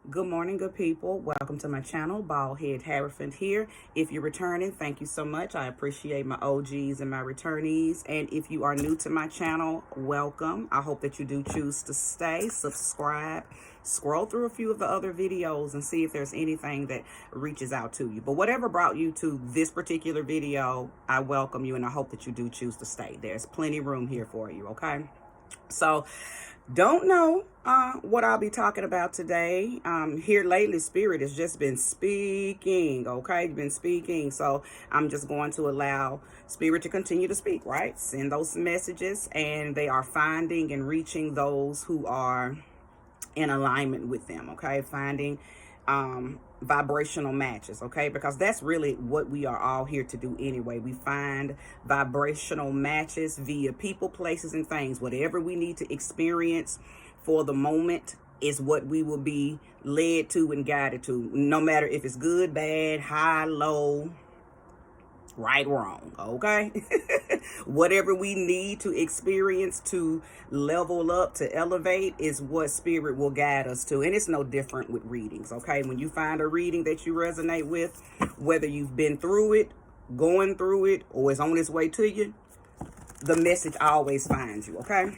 Good morning, good people. Welcome to my channel, Baldhead Hierophant here. If you're returning, thank you so much. I appreciate my OGs and my returnees. And if you are new to my channel, welcome. I hope that you do choose to stay, subscribe, scroll through a few of the other videos and see if there's anything that reaches out to you. But whatever brought you to this particular video, I welcome you and I hope that you do choose to stay. There's plenty of room here for you, okay? So, don't know what I'll be talking about today. Here lately, Spirit has just been speaking, okay? Been speaking. So I'm just going to allow Spirit to continue to speak, right? Send those messages, and they are finding and reaching those who are in alignment with them, okay? Finding vibrational matches, okay? Because that's really what we are all here to do anyway. We find vibrational matches via people, places, and things. Whatever we need to experience for the moment is what we will be led to and guided to, no matter if it's good, bad, high, low, right, wrong, okay? Whatever we need to experience to level up, to elevate, is what Spirit will guide us to. And it's no different with readings, okay? When you find a reading that you resonate with, whether you've been through it, going through it, or it's on its way to you, the message always finds you, okay?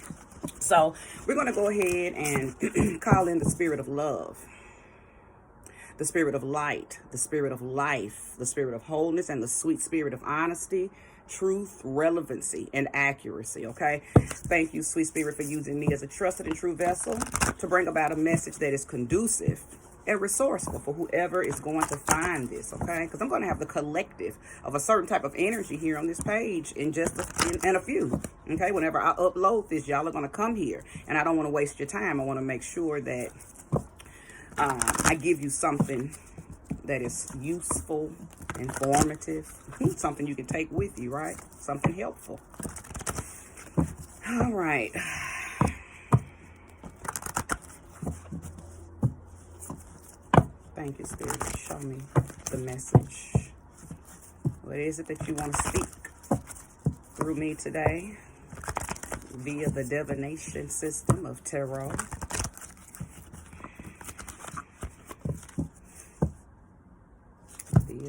So we're going to go ahead and call in the spirit of love, the spirit of light, the spirit of life, the spirit of wholeness, and the sweet spirit of honesty, truth, relevancy, and accuracy, okay? Thank you, sweet spirit, for using me as a trusted and true vessel to bring about a message that is conducive and resourceful for whoever is going to find this, okay? Because I'm going to have the collective of a certain type of energy here on this page in just a few, okay? Whenever I upload this, y'all are going to come here, and I don't want to waste your time. I want to make sure that I give you something that is useful, informative, something you can take with you, right? Something helpful. All right. Thank you, Spirit. Show me the message. What is it that you want to speak through me today via the divination system of tarot?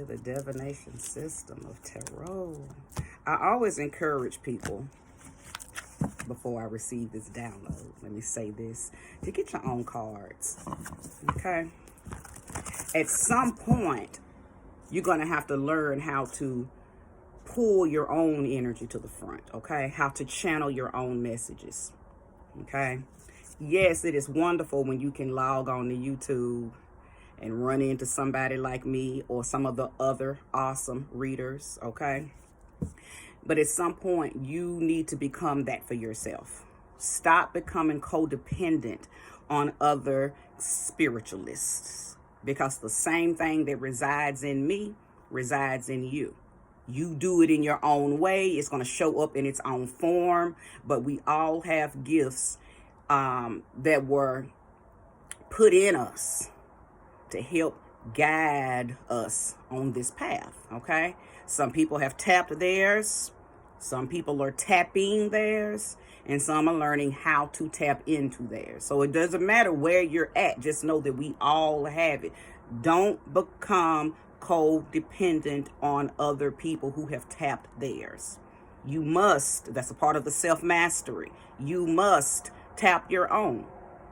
The divination system of tarot. I always encourage people before I receive this download, let me say this, to get your own cards, okay? At some point, you're going to have to learn how to pull your own energy to the front, okay? How to channel your own messages, okay? Yes, it is wonderful when you can log on to YouTube and run into somebody like me or some of the other awesome readers, okay? But at some point, you need to become that for yourself. Stop becoming codependent on other spiritualists, because the same thing that resides in me resides in you. You do it in your own way. It's going to show up in its own form, but we all have gifts that were put in us to help guide us on this path, okay? Some people have tapped theirs, some people are tapping theirs, and some are learning how to tap into theirs. So it doesn't matter where you're at, just know that we all have it. Don't become codependent on other people who have tapped theirs. You must, that's a part of the self-mastery, you must tap your own,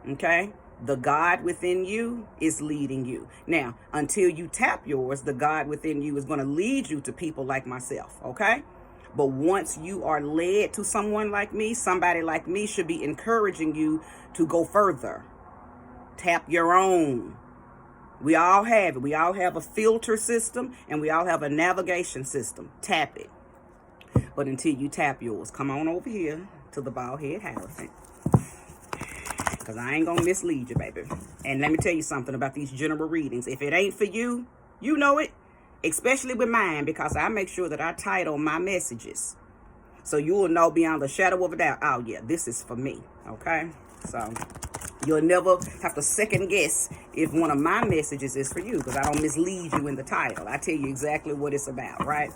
okay? The God within you is leading you. Now, until you tap yours, the God within you is going to lead you to people like myself, okay? But once you are led to someone like me, somebody like me should be encouraging you to go further. Tap your own. We all have it. We all have a filter system, and we all have a navigation system. Tap it. But until you tap yours, come on over here to the Baldhead Hierophant, because I ain't going to mislead you, baby. And let me tell you something about these general readings. If it ain't for you, you know it. Especially with mine, because I make sure that I title my messages, so you will know beyond the shadow of a doubt, oh yeah, this is for me, okay? So you'll never have to second guess if one of my messages is for you, because I don't mislead you in the title. I tell you exactly what it's about, right?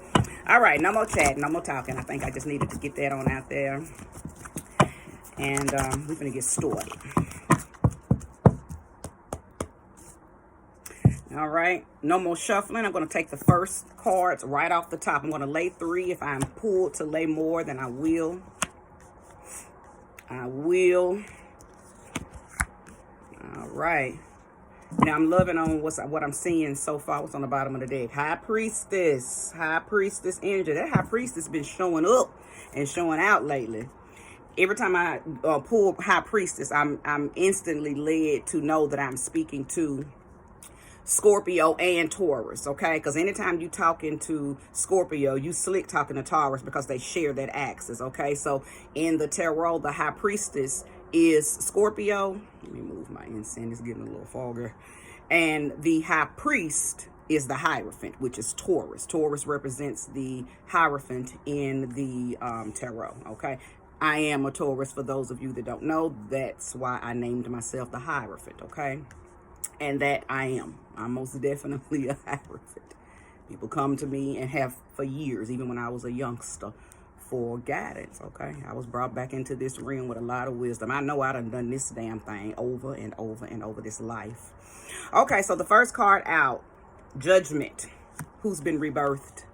All right, no more chatting, no more talking. I think I just needed to get that on out there. And we're going to get started. All right, no more shuffling. I'm going to take the first cards right off the top. I'm going to lay 3. If I'm pulled to lay more, then I will. All right. Now I'm loving on what I'm seeing so far. What's on the bottom of the deck? High Priestess. High Priestess energy. That High Priestess been showing up and showing out lately. Every time I pull High Priestess, I'm instantly led to know that I'm speaking to Scorpio and Taurus, okay? Because anytime you talking to Scorpio, you slick talking to Taurus because they share that axis, okay? So in the tarot, the High Priestess is Scorpio. Let me move my incense. It's getting a little foggy. And the High Priest is the Hierophant, which is Taurus. Taurus represents the Hierophant in the tarot, okay? I am a Taurus, for those of you that don't know. That's why I named myself the Hierophant, okay? And that I am. I'm most definitely a Hierophant. People come to me and have for years, even when I was a youngster, for guidance, okay? I was brought back into this realm with a lot of wisdom. I know I done this damn thing over and over and over this life. Okay, so the first card out, Judgment. Who's been rebirthed?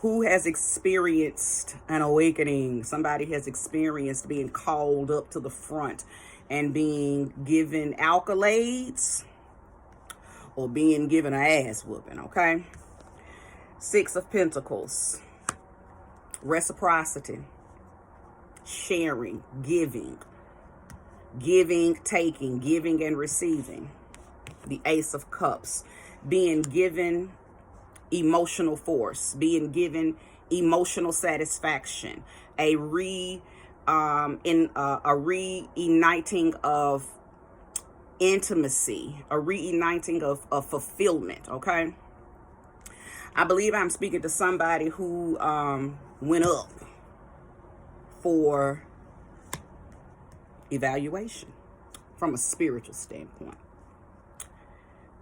Who has experienced an awakening? Somebody has experienced being called up to the front and being given accolades or being given an ass whooping, okay? 6 of Pentacles. Reciprocity, sharing, giving, taking, giving and receiving. The Ace of Cups, being given emotional force, being given emotional satisfaction, a reuniting of intimacy, a reuniting of fulfillment, okay? I believe I'm speaking to somebody who went up for evaluation from a spiritual standpoint.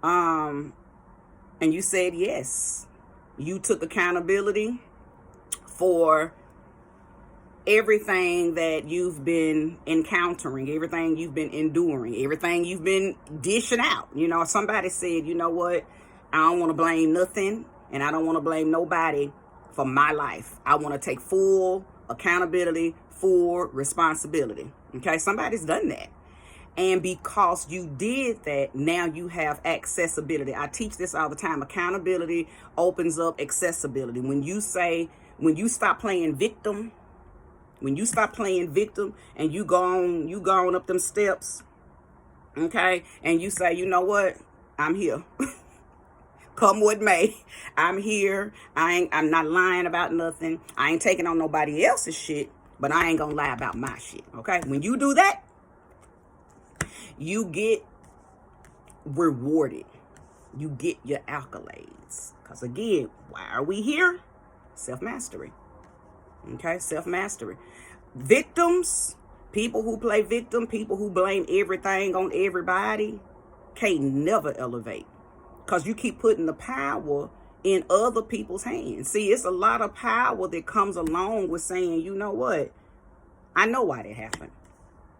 And you said yes. You took accountability for everything that you've been encountering, everything you've been enduring, everything you've been dishing out. You know, somebody said, you know what? I don't want to blame nothing, and I don't want to blame nobody for my life. I want to take full accountability, full responsibility. Okay, somebody's done that. And because you did that, now you have accessibility. I teach this all the time. Accountability opens up accessibility. When you stop playing victim, and you go on up them steps, okay, and you say, you know what, I'm here. Come what may, I'm here. I'm not lying about nothing. I ain't taking on nobody else's shit, but I ain't gonna lie about my shit, okay? When you do that, you get rewarded. You get your accolades. Because again, why are we here? Self-mastery. Okay, self-mastery. Victims, people who play victim, people who blame everything on everybody, can't never elevate. Because you keep putting the power in other people's hands. See, it's a lot of power that comes along with saying, you know what? I know why that happened.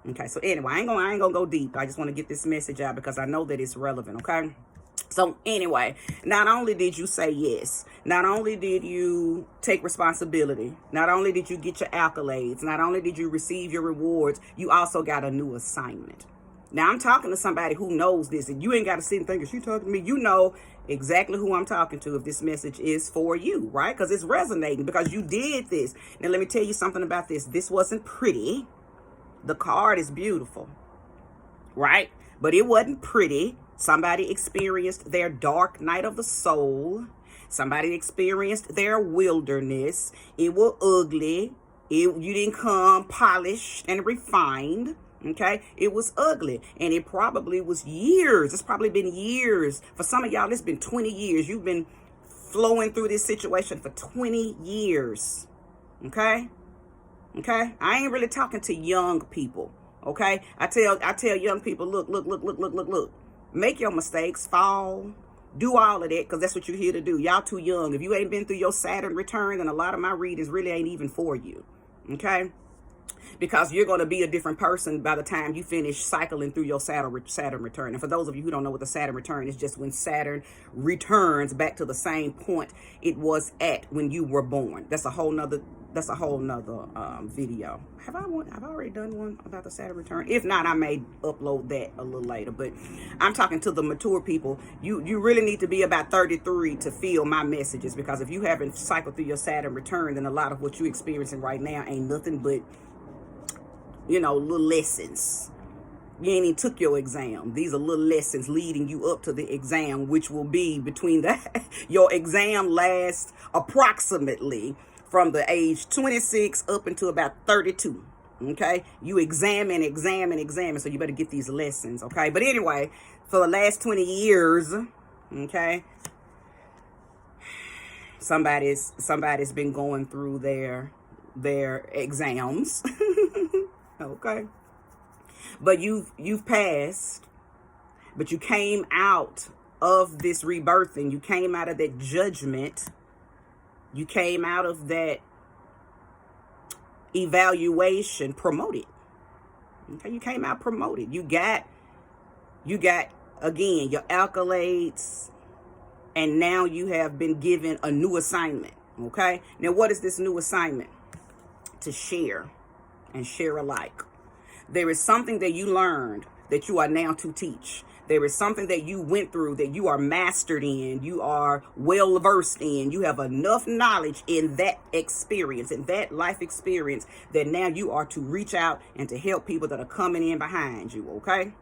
Okay, so anyway, I ain't gonna go deep. I just want to get this message out because I know that it's relevant, okay? So anyway, not only did you say yes, not only did you take responsibility, not only did you get your accolades, not only did you receive your rewards, you also got a new assignment. Now, I'm talking to somebody who knows this, and you ain't got to sit and think, is she talking to me? You know exactly who I'm talking to if this message is for you, right? Because it's resonating, because you did this. Now, let me tell you something about this. This wasn't pretty. The card is beautiful, right? But it wasn't pretty. Somebody experienced their dark night of the soul. Somebody experienced their wilderness. It was ugly. You didn't come polished and refined. Okay, it was ugly, and it probably was years. It's probably been years. For some of y'all, it's been 20 years. You've been flowing through this situation for 20 years. Okay, I ain't really talking to young people. Okay, I tell young people, look. Make your mistakes, fall, do all of that, because that's what you're here to do. Y'all too young. If you ain't been through your Saturn return, then a lot of my readings really ain't even for you. Okay. because you're going to be a different person by the time you finish cycling through your Saturn return. And for those of you who don't know what the Saturn return is, just when Saturn returns back to the same point it was at when you were born. That's a whole nother video. Have I already done one about the Saturn return? If not, I may upload that a little later. But I'm talking to the mature people. You really need to be about 33 to feel my messages, because if you haven't cycled through your Saturn return, then a lot of what you're experiencing right now ain't nothing but, you know, little lessons. You ain't even took your exam. These are little lessons leading you up to the exam, which will be between that. Your exam lasts approximately from the age 26 up until about 32. Okay, you examine. So you better get these lessons. Okay, but anyway, for the last 20 years, okay, somebody's been going through their exams. Okay, but you've passed, but you came out of this rebirthing. You came out of that judgment. You came out of that evaluation promoted. Okay, you came out promoted. You got again your accolades, and now you have been given a new assignment. Okay, now what is this new assignment? To share and share alike. There is something that you learned that you are now to teach. There is something that you went through that you are mastered in, you are well versed in, you have enough knowledge in that experience, in that life experience, that now you are to reach out and to help people that are coming in behind you, okay?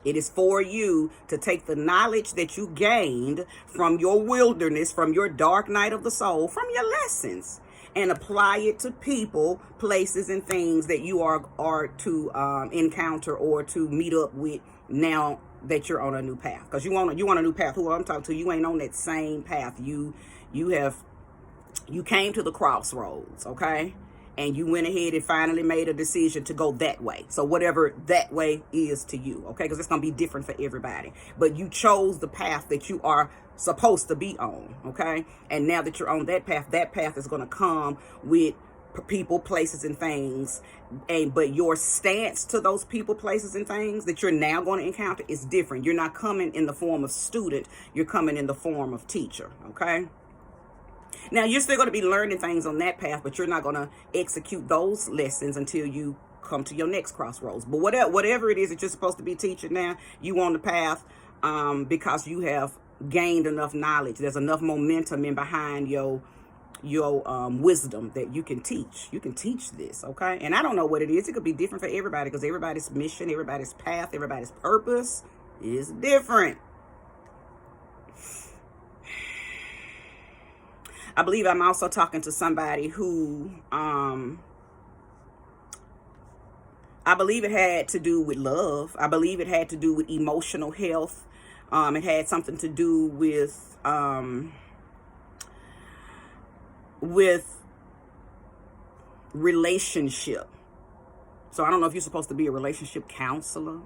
It is for you to take the knowledge that you gained from your wilderness, from your dark night of the soul, from your lessons, and apply it to people, places, and things that you are to encounter or to meet up with now that you're on a new path. Because you want a new path. Who I'm talking to, you ain't on that same path. You came to the crossroads, okay? And you went ahead and finally made a decision to go that way. So whatever that way is to you, okay? Because it's going to be different for everybody. But you chose the path that you are supposed to be on, okay? And now that you're on that path is going to come with people, places, and things. But your stance to those people, places, and things that you're now going to encounter is different. You're not coming in the form of student. You're coming in the form of teacher, okay? Now, you're still going to be learning things on that path, but you're not going to execute those lessons until you come to your next crossroads. But whatever it is that you're supposed to be teaching now, you on the path because you have gained enough knowledge. There's enough momentum in behind your wisdom that you can teach. You can teach this, okay? And I don't know what it is. It could be different for everybody, because everybody's mission, everybody's path, everybody's purpose is different. I believe I'm also talking to somebody who, I believe it had to do with love. I believe it had to do with emotional health. It had something to do with relationship. So I don't know if you're supposed to be a relationship counselor.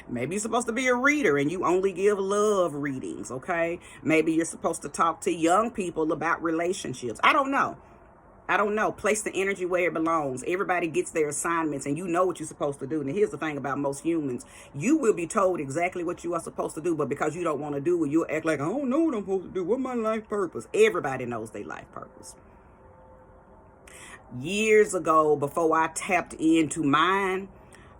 Maybe you're supposed to be a reader and you only give love readings, okay? Maybe you're supposed to talk to young people about relationships. I don't know. Place the energy where it belongs. Everybody gets their assignments, and you know what you're supposed to do. And here's the thing about most humans. You will be told exactly what you are supposed to do, but because you don't want to do it, you'll act like, I don't know what I'm supposed to do. What's my life purpose? Everybody knows their life purpose. Years ago, before I tapped into mine,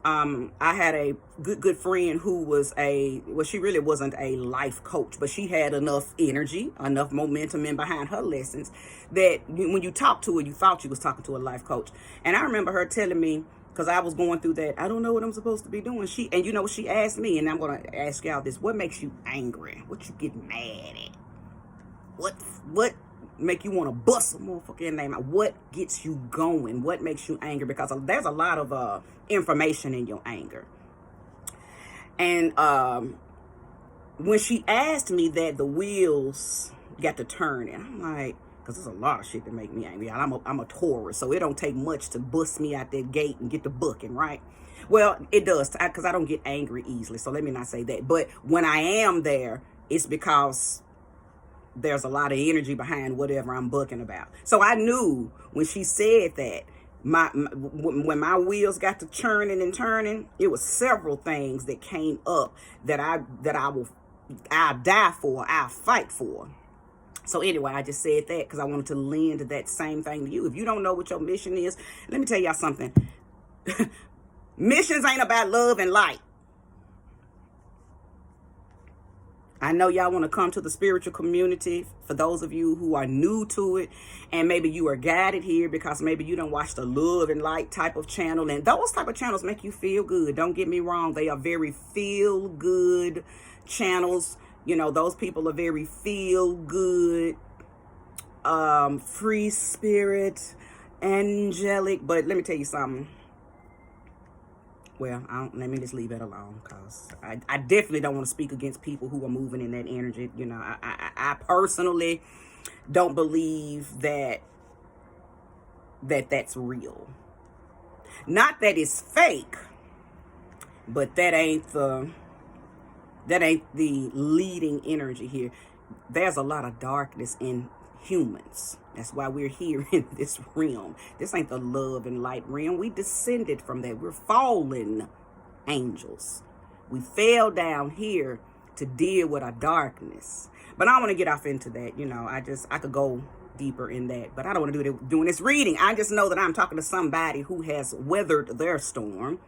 I had a good friend who was she really wasn't a life coach, but she had enough energy, enough momentum in behind her lessons that when you talked to her, you thought you was talking to a life coach. And I remember her telling me, because I was going through that, I don't know what I'm supposed to be doing. She asked me, and I'm going to ask y'all this: what makes you angry? What you get mad at? What make you want to bust a motherfucking name out? What gets you going? What makes you angry? Because there's a lot of information in your anger. And when she asked me that, the wheels got to turning. I'm like, because there's a lot of shit that make me angry. I'm a Taurus, so it don't take much to bust me out that gate and get the booking, right? Well, it does, because I don't get angry easily, so let me not say that. But when I am there, it's because there's a lot of energy behind whatever I'm booking about. So I knew when she said that When my wheels got to churning and turning, it was several things that came up that I'll die for, I'll fight for. So anyway, I just said that because I wanted to lend that same thing to you. If you don't know what your mission is, let me tell y'all something. Missions ain't about love and light. I know y'all want to come to the spiritual community. For those of you who are new to it, and maybe you are guided here because maybe you don't watch the love and light type of channel, and those type of channels make you feel good. Don't get me wrong. They are very feel good channels. You know, those people are very feel good, free spirit, angelic. But let me tell you something. Well, let me just leave it alone, because I definitely don't want to speak against people who are moving in that energy. You know, I personally don't believe that's real. Not that it's fake, but that ain't the leading energy here. There's a lot of darkness in humans. That's why we're here in this realm. This ain't the love and light realm. We descended from that. We're fallen angels. We fell down here to deal with our darkness. But I don't want to get off into that. You know, I could go deeper in that, but I don't want to do it doing this reading. I just know that I'm talking to somebody who has weathered their storm,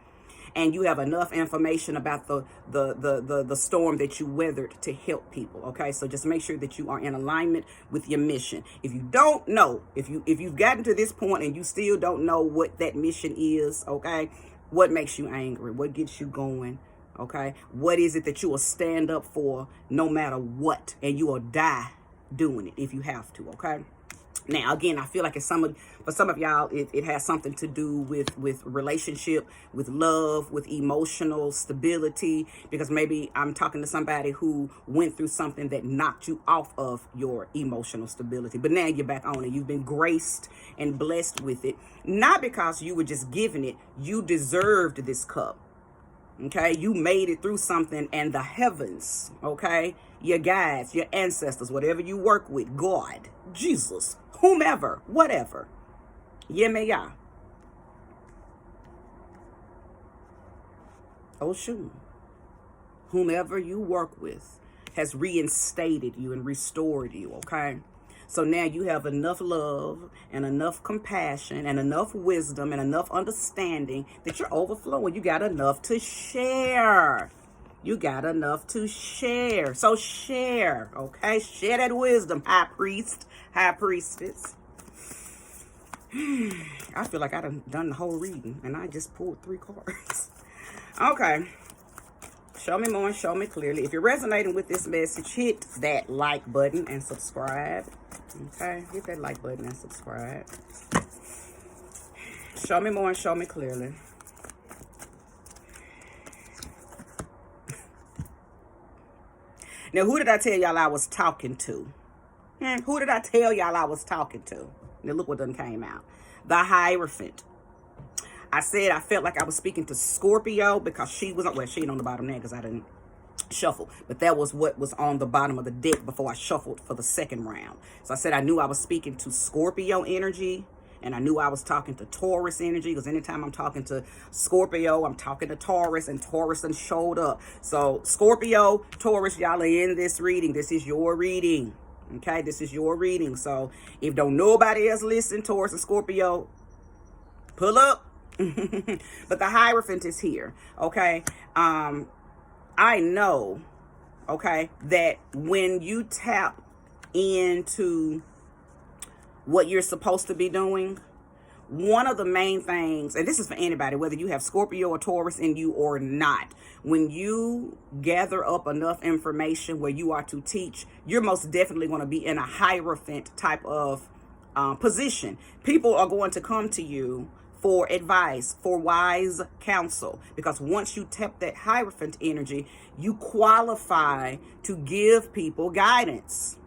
and you have enough information about the storm that you weathered to help people. Okay, so just make sure that you are in alignment with your mission. If you don't know, if you've gotten to this point and you still don't know what that mission is, okay, what makes you angry? What gets you going? Okay, what is it that you will stand up for no matter what, and you will die doing it if you have to? Okay. Now, again, I feel like for some of y'all, it has something to do with relationship, with love, with emotional stability, because maybe I'm talking to somebody who went through something that knocked you off of your emotional stability. But now you're back on it. You've been graced and blessed with it. Not because you were just given it. You deserved this cup. Okay, you made it through something, and the heavens, okay, your guides, your ancestors, whatever you work with, God, Jesus, whomever, whatever, Yemeya, Oshun, whomever you work with has reinstated you and restored you, okay? So now you have enough love and enough compassion and enough wisdom and enough understanding that you're overflowing. You got enough to share. You got enough to share. So share, okay? Share that wisdom, high priest, high priestess. I feel like I done the whole reading, and I just pulled 3 cards. Okay. Show me more and show me clearly. If you're resonating with this message, hit that like button and subscribe. Okay, hit that like button and subscribe. Show me more and show me clearly. Now, who did I tell y'all I was talking to? Who did I tell y'all I was talking to? Now, look what done came out. The Hierophant. I said I felt like I was speaking to Scorpio because she was, well, she ain't on the bottom there because I didn't shuffle, but that was what was on the bottom of the deck before I shuffled for the second round. So I said I knew I was speaking to Scorpio energy, and I knew I was talking to Taurus energy, because anytime I'm talking to Scorpio, I'm talking to Taurus, and Taurus done showed up. So Scorpio, Taurus, y'all are in this reading. This is your reading. Okay, this is your reading. So if don't nobody else listen, Taurus and Scorpio, pull up. But the Hierophant is here. Okay. I know, okay, that when you tap into what you're supposed to be doing, one of the main things, and this is for anybody, whether you have Scorpio or Taurus in you or not, when you gather up enough information where you are to teach, you're most definitely going to be in a Hierophant type of position. People are going to come to you for advice, for wise counsel, because once you tap that Hierophant energy, you qualify to give people guidance.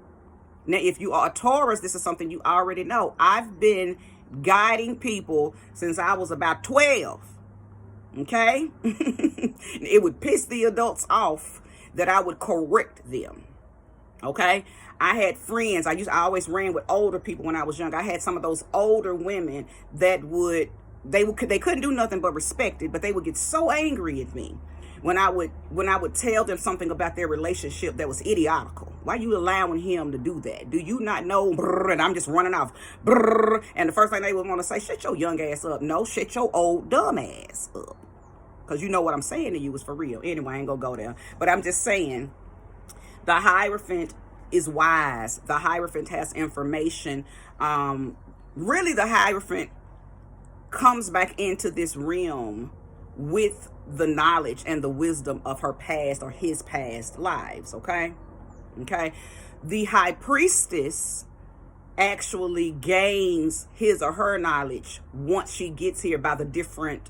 Now, if you are a Taurus, this is something you already know. I've been guiding people since I was about 12, okay? It would piss the adults off that I would correct them, Okay, I had friends. I always ran with older people when I was young. I had some of those older women that they couldn't do nothing but respect it, but they would get so angry at me when I would tell them something about their relationship that was idiotical. Why are you allowing him to do that? Do you not know? Brrr, and I'm just running off. Brrr, and the first thing they would want to say, shut your young ass up. No, shut your old dumb ass up. Because you know what I'm saying to you is for real. Anyway, I ain't gonna go there. But I'm just saying, the Hierophant is wise. The Hierophant has information. Really, the Hierophant comes back into this realm with the knowledge and the wisdom of her past or his past lives. Okay. The High Priestess actually gains his or her knowledge once she gets here by the different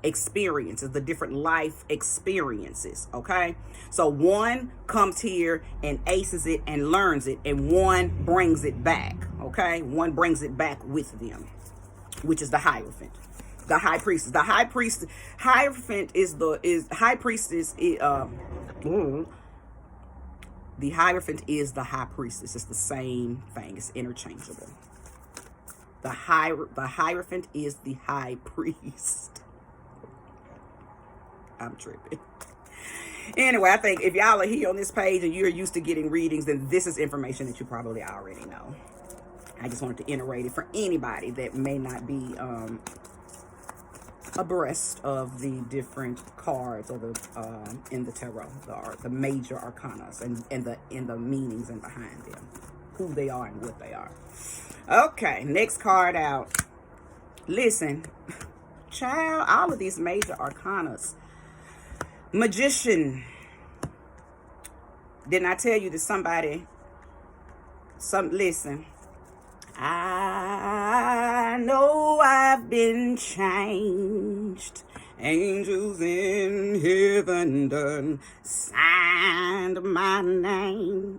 experiences, the different life experiences. Okay, so one comes here and aces it and learns it, and one brings it back. Okay, one brings it back with them, which is the Hierophant. The High Priestess. The Hierophant High Priestess. The Hierophant is the High Priestess. It's the same thing. It's interchangeable. The Hierophant is the High Priest. I'm tripping. Anyway, I think if y'all are here on this page and you're used to getting readings, then this is information that you probably already know. I just wanted to iterate it for anybody that may not be abreast of the different cards or the in the tarot, the major arcanas and the meanings and behind them, who they are and what they are. Okay, next card out. Listen, child, all of these major arcanas. Magician. Didn't I tell you that somebody? Listen. I know I've been changed. Angels in heaven done signed my name.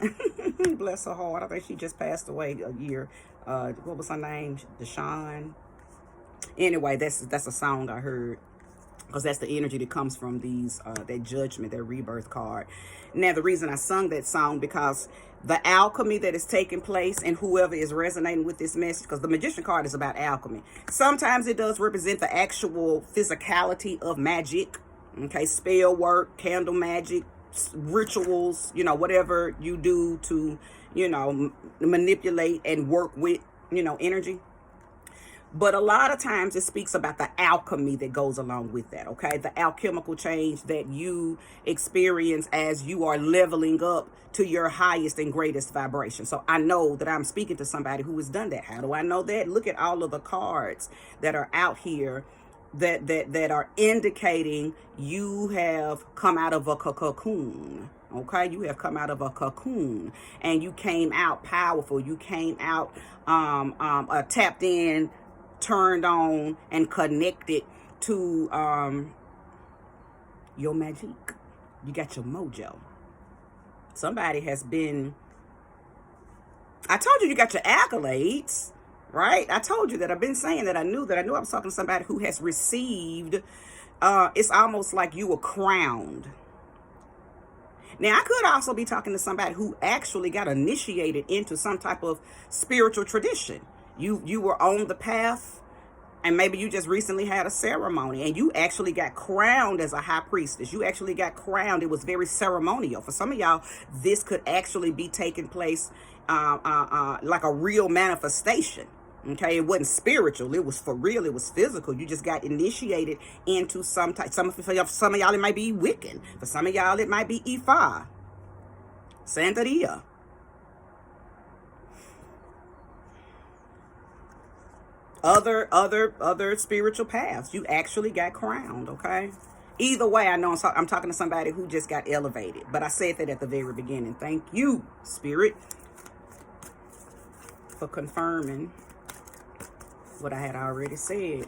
Bless her heart. I think she just passed away a year. What was her name? Deshawn. Anyway, that's a song I heard, because that's the energy that comes from these that judgment, that rebirth card. Now, the reason I sung that song, because the alchemy that is taking place and whoever is resonating with this message, because the Magician card is about alchemy. Sometimes it does represent the actual physicality of magic. Okay, spell work, candle magic, rituals, whatever you do to, manipulate and work with, energy. But a lot of times it speaks about the alchemy that goes along with that, okay? The alchemical change that you experience as you are leveling up to your highest and greatest vibration. So I know that I'm speaking to somebody who has done that. How do I know that? Look at all of the cards that are out here that are indicating you have come out of a cocoon. Okay, you have come out of a cocoon and you came out powerful. You came out tapped in, turned on, and connected to your magic. You got your mojo. Somebody has been, I told you got your accolades, right? I told you that. I've been saying that. I knew I was talking to somebody who has received, it's almost like you were crowned. Now, I could also be talking to somebody who actually got initiated into some type of spiritual tradition. You were on the path, and maybe you just recently had a ceremony and you actually got crowned as a high priestess. You actually got crowned. It was very ceremonial. For some of y'all, this could actually be taking place like a real manifestation. Okay, it wasn't spiritual. It was for real. It was physical. You just got initiated into some type. Some of y'all, it might be Wiccan. For some of y'all, it might be Ifa, Santeria. Other spiritual paths. You actually got crowned. Okay. Either way, I know I'm talking to somebody who just got elevated. But I said that at the very beginning. Thank you, Spirit, for confirming what I had already said.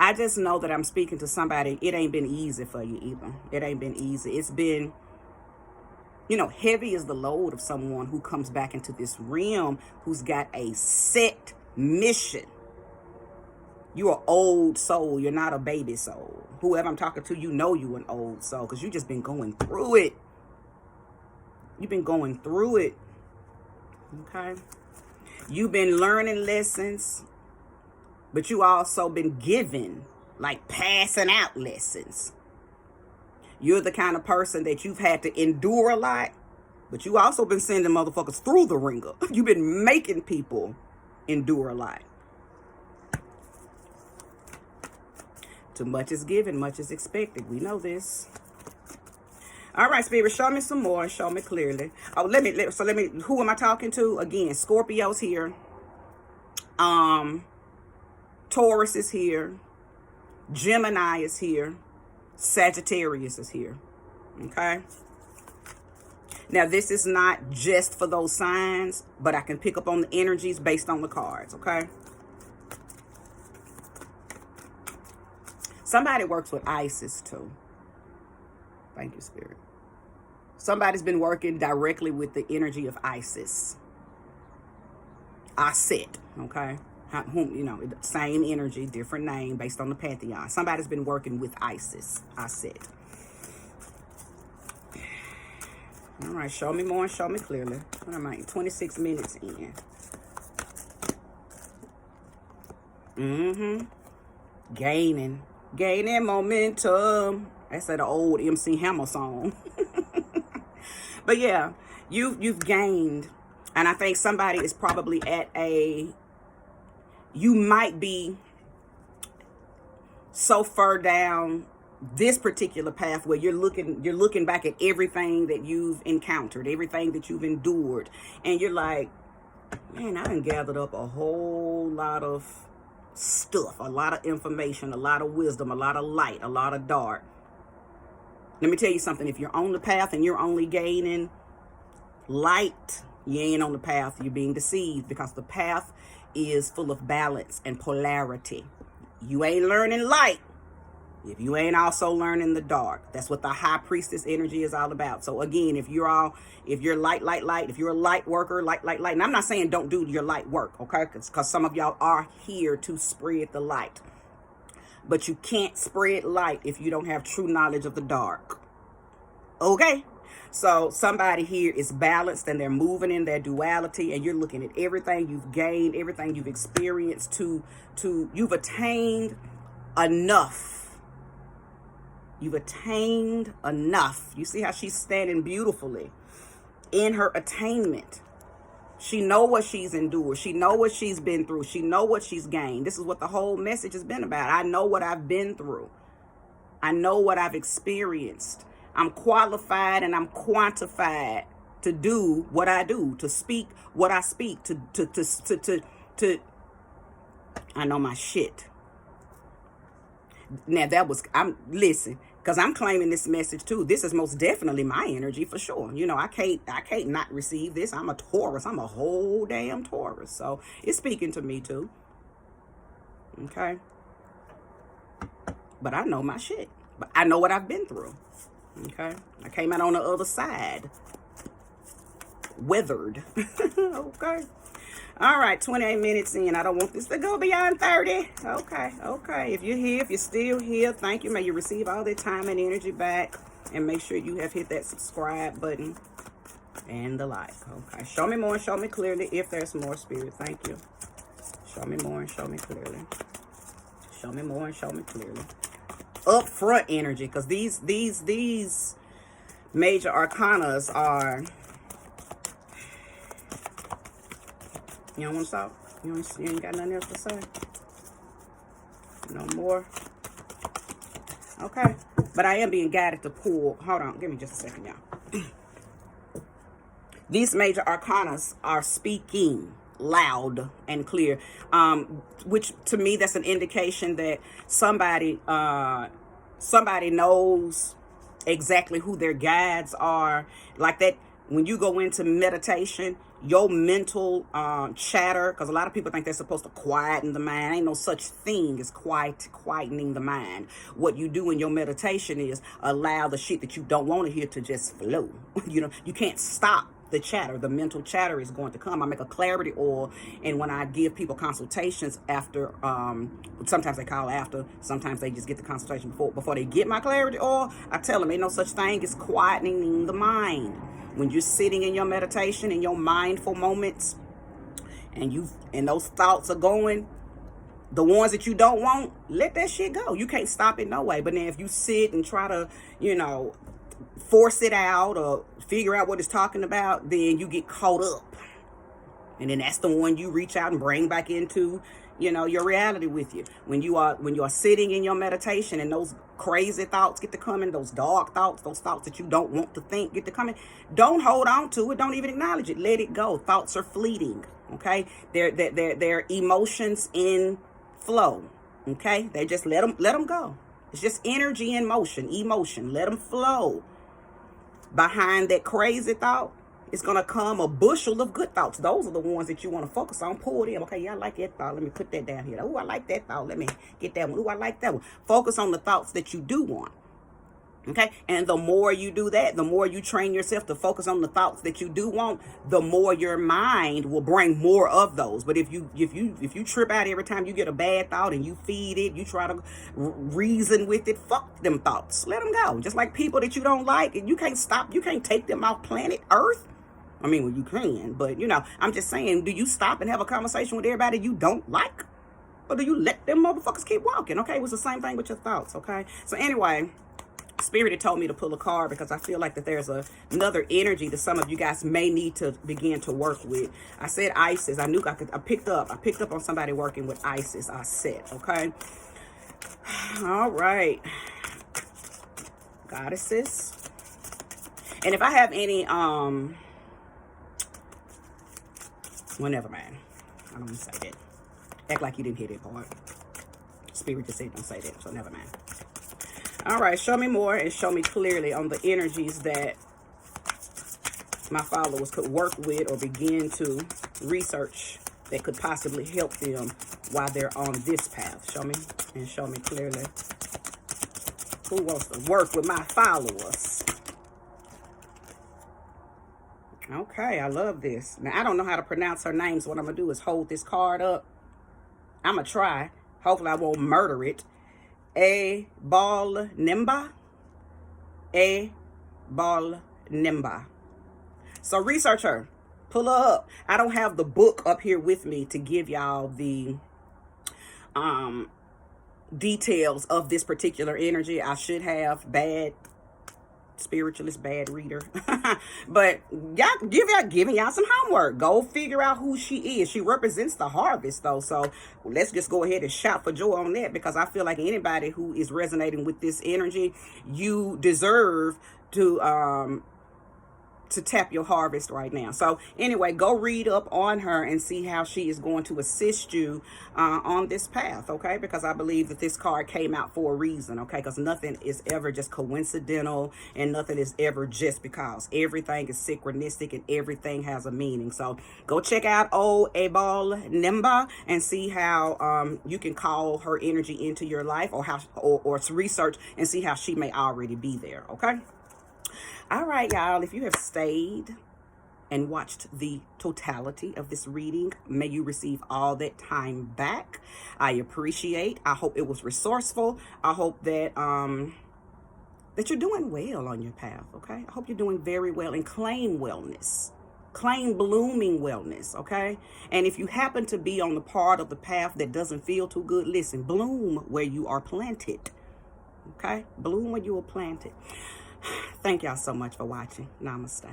I just know that I'm speaking to somebody. It ain't been easy for you either. It ain't been easy. It's been, heavy is the load of someone who comes back into this realm who's got a set mission. You're an old soul. You're not a baby soul. whoever I'm talking to, you know you an old soul because you just been going through it. You've been going through it. Okay? You've been learning lessons, but you also been given, like passing out lessons. You're the kind of person that you've had to endure a lot, but you also been sending motherfuckers through the ringer. You've been making people endure a lot. Too much is given, much is expected. We know this. All right, Spirit, show me some more. Show me clearly. Oh, let me, who am I talking to? Again, Scorpio's here. Taurus is here. Gemini is here. Sagittarius is here. Okay? Now, this is not just for those signs, but I can pick up on the energies based on the cards, okay? Somebody works with Isis, too. Thank you, Spirit. Somebody's been working directly with the energy of Isis. Aset, okay? You know, same energy, different name based on the pantheon. Somebody's been working with Isis. Aset. All right, show me more and show me clearly. What am I? 26 minutes in. Gaining momentum. That's that old MC Hammer song. But yeah, you've gained, and I think somebody is probably at a. You might be so far down this particular path where you're looking back at everything that you've encountered, everything that you've endured, and you're like, man, I done gathered up a whole lot of stuff, a lot of information, a lot of wisdom, a lot of light, a lot of dark. Let me tell you something. If you're on the path and you're only gaining light, you ain't on the path. You're being deceived, because the path is full of balance and polarity. You ain't learning light if you ain't also learning the dark. That's what the high priestess energy is all about. So again, if you're light, if you're a light worker, light, and I'm not saying don't do your light work, okay? Because some of y'all are here to spread the light. But you can't spread light if you don't have true knowledge of the dark. Okay? So somebody here is balanced and they're moving in their duality, and you're looking at everything you've gained, everything you've experienced to you've attained enough. You've attained enough. You see how she's standing beautifully in her attainment. She know what she's endured. She know what she's been through. She know what she's gained. This is what the whole message has been about. I know what I've been through. I know what I've experienced. I'm qualified and I'm quantified to do what I do, to speak what I speak, to I know my shit. Now listen, because I'm claiming this message too. This is most definitely my energy for sure. You know, I can't not receive this. I'm a Taurus. I'm a whole damn Taurus. So it's speaking to me too. Okay. But I know my shit. But I know what I've been through. Okay. I came out on the other side. Weathered. Okay. All right, 28 minutes in. I don't want this to go beyond 30. Okay. If you're here, if you're still here, thank you. May you receive all that time and energy back. And make sure you have hit that subscribe button and the like. Okay. Show me more and show me clearly if there's more, Spirit. Thank you. Show me more and show me clearly. Show me more and show me clearly. Up front energy, because these major arcanas are. You don't want to talk? You ain't got nothing else to say? No more? Okay. But I am being guided to pull. Hold on. Give me just a second, y'all. These major arcanas are speaking loud and clear. Which, to me, that's an indication that somebody knows exactly who their guides are. Like that, when you go into meditation, your mental chatter, because a lot of people think they're supposed to quieten the mind. Ain't no such thing as quietening the mind. What you do in your meditation is allow the shit that you don't want to hear to just flow. You know, you can't stop the chatter, the mental chatter is going to come. I make a clarity oil, and when I give people consultations after, sometimes they call after, sometimes they just get the consultation before they get my clarity oil, I tell them ain't no such thing as quietening the mind. When you're sitting in your meditation, in your mindful moments, and those thoughts are going, the ones that you don't want, let that shit go. You can't stop it no way. But then if you sit and try to, force it out or figure out what it's talking about, then you get caught up. And then that's the one you reach out and bring back into, your reality with you. When you are sitting in your meditation and those crazy thoughts get to coming, those dark thoughts, those thoughts that you don't want to think get to coming, don't hold on to it. Don't even acknowledge it. Let it go. Thoughts are fleeting. Okay. They're emotions in flow. Okay. They just let them go. It's just energy in motion, emotion. Let them flow. Behind that crazy thought, it's going to come a bushel of good thoughts. Those are the ones that you want to focus on. Pull it in. Okay, yeah, I like that thought. Let me put that down here. Oh, I like that thought. Let me get that one. Oh, I like that one. Focus on the thoughts that you do want. Okay, and the more you do that, the more you train yourself to focus on the thoughts that you do want, the more your mind will bring more of those. But if you trip out every time you get a bad thought and you feed it, you try to reason with it, fuck them thoughts. Let them go. Just like people that you don't like, and you can't take them off planet Earth. I mean, well, you can, but I'm just saying, do you stop and have a conversation with everybody you don't like? Or do you let them motherfuckers keep walking? Okay, it was the same thing with your thoughts, okay? So anyway, Spirit had told me to pull a card because I feel like that there's another energy that some of you guys may need to begin to work with. I said Isis. I knew I picked up on somebody working with Isis. I said, okay. All right. Goddesses. And if I have any, well, never mind. I don't want to say that. Act like you didn't hear that part. Spirit just said don't say that, so never mind. All right, show me more and show me clearly on the energies that my followers could work with or begin to research that could possibly help them while they're on this path. Show me and show me clearly. Who wants to work with my followers? Okay, I love this. Now, I don't know how to pronounce her name, so what I'm going to do is hold this card up. I'm going to try. Hopefully, I won't murder it. Nimba. Nimba. So research her. Pull her up. I don't have the book up here with me to give y'all the details of this particular energy. I should have. Bad spiritualist, bad reader. But y'all giving y'all some homework. Go figure out who she is. She represents the harvest though, so let's just go ahead and shout for joy on that, because I feel like anybody who is resonating with this energy, you deserve to tap your harvest right now. So anyway, go read up on her and see how she is going to assist you on this path, okay? Because I believe that this card came out for a reason, okay? Because nothing is ever just coincidental and nothing is ever just because. Everything is synchronistic and everything has a meaning. So go check out Nimba and see how you can call her energy into your life, or how or research and see how she may already be there, okay? All right, y'all, if you have stayed and watched the totality of this reading, may you receive all that time back. I appreciate. I hope it was resourceful. I hope that that you're doing well on your path, okay? I hope you're doing very well, and claim wellness. Claim blooming wellness, okay? And if you happen to be on the part of the path that doesn't feel too good, listen, bloom where you are planted, okay? Bloom where you are planted. Thank y'all so much for watching. Namaste.